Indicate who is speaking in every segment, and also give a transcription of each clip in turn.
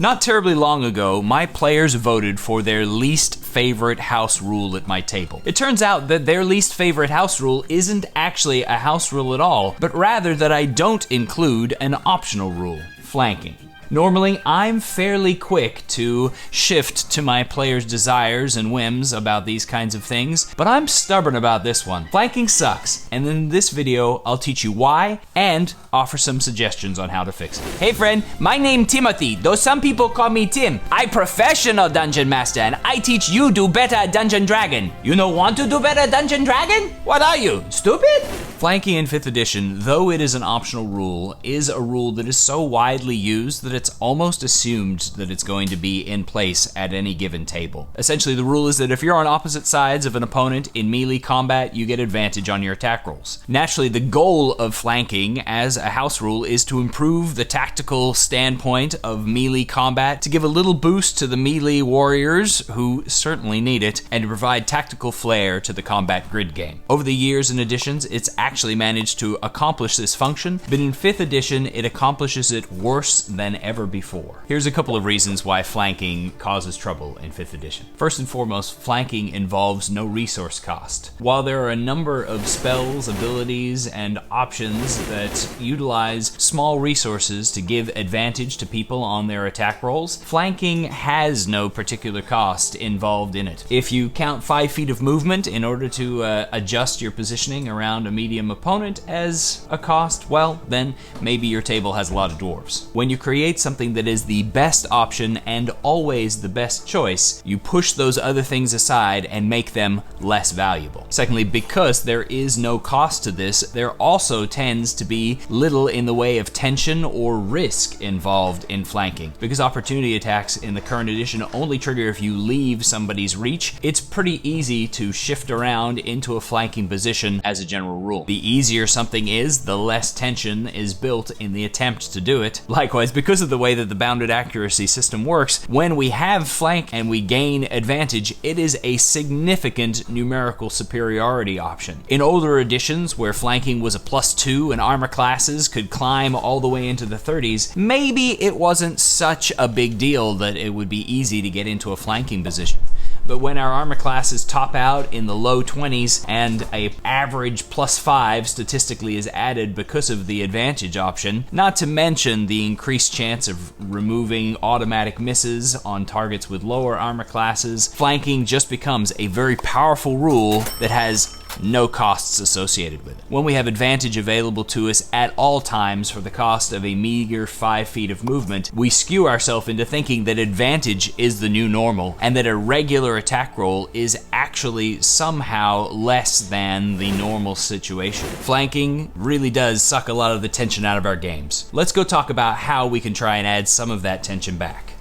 Speaker 1: Not terribly long ago, my players voted for their least favorite house rule at my table. It turns out that their least favorite house rule isn't actually a house rule at all, but rather that I don't include an optional rule, flanking. Normally, I'm fairly quick to shift to my players' desires and whims about these kinds of things, but I'm stubborn about this one. Flanking sucks, and in this video, I'll teach you why and offer some suggestions on how to fix it. Hey friend, my name Timothy, though some people call me Tim. I professional dungeon master, and I teach you do better at Dungeon Dragon. You no want to do better at Dungeon Dragon? What are you, stupid? Flanking in 5th edition, though it is an optional rule, is a rule that is so widely used that it's almost assumed that it's going to be in place at any given table. Essentially, the rule is that if you're on opposite sides of an opponent in melee combat, you get advantage on your attack rolls. Naturally, the goal of flanking as a house rule is to improve the tactical standpoint of melee combat, to give a little boost to the melee warriors who certainly need it, and to provide tactical flair to the combat grid game. Over the years and editions, it's actually managed to accomplish this function, but in 5th edition, it accomplishes it worse than ever before. Here's a couple of reasons why flanking causes trouble in 5th edition. First and foremost, flanking involves no resource cost. While there are a number of spells, abilities, and options that utilize small resources to give advantage to people on their attack rolls, flanking has no particular cost involved in it. If you count 5 feet of movement in order to adjust your positioning around a medium opponent as a cost, well, then maybe your table has a lot of dwarves. When you create something that is the best option and always the best choice, you push those other things aside and make them less valuable. Secondly, because there is no cost to this, there also tends to be little in the way of tension or risk involved in flanking. Because opportunity attacks in the current edition only trigger if you leave somebody's reach, it's pretty easy to shift around into a flanking position as a general rule. The easier something is, the less tension is built in the attempt to do it. Likewise, because of the way that the bounded accuracy system works, when we have flank and we gain advantage, it is a significant numerical superiority option. In older editions, where flanking was a +2 and armor classes could climb all the way into the 30s, maybe it wasn't such a big deal that it would be easy to get into a flanking position. But when our armor classes top out in the low 20s and a average +5 statistically is added because of the advantage option, not to mention the increased chance of removing automatic misses on targets with lower armor classes, flanking just becomes a very powerful rule that has no costs associated with it. When we have advantage available to us at all times for the cost of a meager 5 feet of movement, we skew ourselves into thinking that advantage is the new normal and that a regular attack roll is actually somehow less than the normal situation. Flanking really does suck a lot of the tension out of our games. Let's go talk about how we can try and add some of that tension back.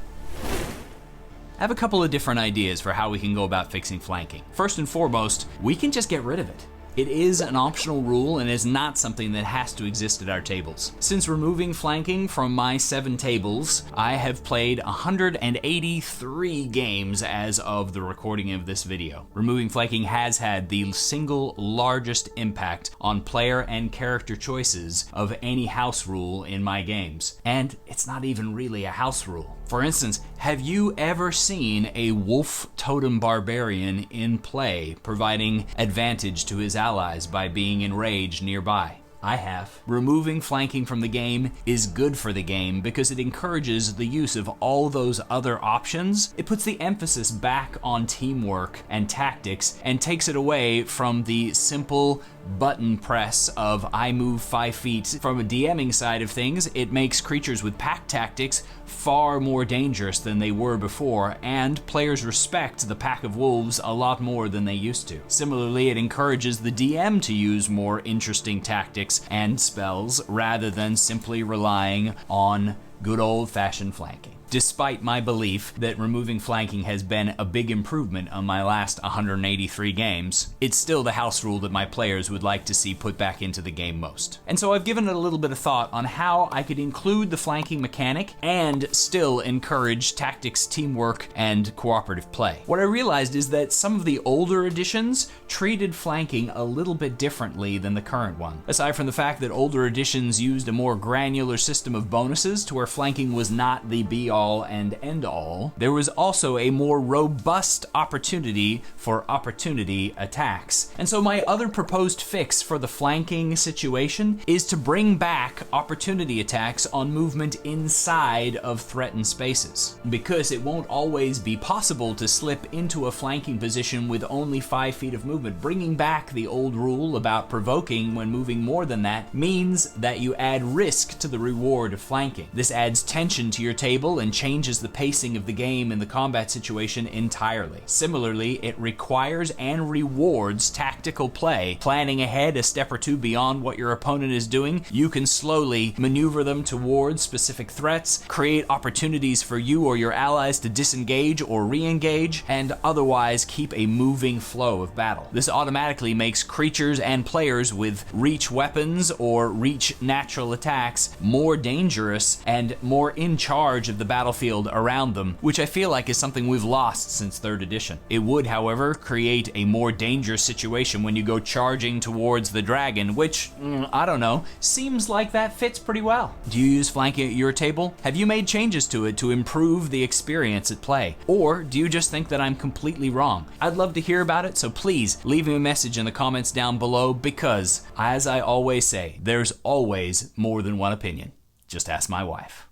Speaker 1: I have a couple of different ideas for how we can go about fixing flanking. First and foremost, we can just get rid of it. It is an optional rule and is not something that has to exist at our tables. Since removing flanking from my 7 tables, I have played 183 games as of the recording of this video. Removing flanking has had the single largest impact on player and character choices of any house rule in my games. And it's not even really a house rule. For instance, have you ever seen a wolf totem barbarian in play providing advantage to his allies by being enraged nearby? I have. Removing flanking from the game is good for the game because it encourages the use of all those other options. It puts the emphasis back on teamwork and tactics and takes it away from the simple button press of I move 5 feet. From a DMing side of things, it makes creatures with pack tactics far more dangerous than they were before, and players respect the pack of wolves a lot more than they used to. Similarly, it encourages the DM to use more interesting tactics and spells rather than simply relying on good old-fashioned flanking. Despite my belief that removing flanking has been a big improvement on my last 183 games, it's still the house rule that my players would like to see put back into the game most. And so I've given it a little bit of thought on how I could include the flanking mechanic and still encourage tactics, teamwork, and cooperative play. What I realized is that some of the older editions treated flanking a little bit differently than the current one. Aside from the fact that older editions used a more granular system of bonuses to where flanking was not the be-all be-all and end-all, there was also a more robust opportunity for opportunity attacks. And so my other proposed fix for the flanking situation is to bring back opportunity attacks on movement inside of threatened spaces. Because it won't always be possible to slip into a flanking position with only 5 feet of movement, bringing back the old rule about provoking when moving more than that means that you add risk to the reward of flanking. This adds tension to your table and changes the pacing of the game in the combat situation entirely. Similarly, it requires and rewards tactical play. Planning ahead a step or two beyond what your opponent is doing, you can slowly maneuver them towards specific threats, create opportunities for you or your allies to disengage or re-engage, and otherwise keep a moving flow of battle. This automatically makes creatures and players with reach weapons or reach natural attacks more dangerous and more in charge of the battlefield around them, which I feel like is something we've lost since 3rd edition. It would, however, create a more dangerous situation when you go charging towards the dragon, which, I don't know, seems like that fits pretty well. Do you use flanking at your table? Have you made changes to it to improve the experience at play? Or do you just think that I'm completely wrong? I'd love to hear about it, so please leave me a message in the comments down below because, as I always say, there's always more than one opinion. Just ask my wife.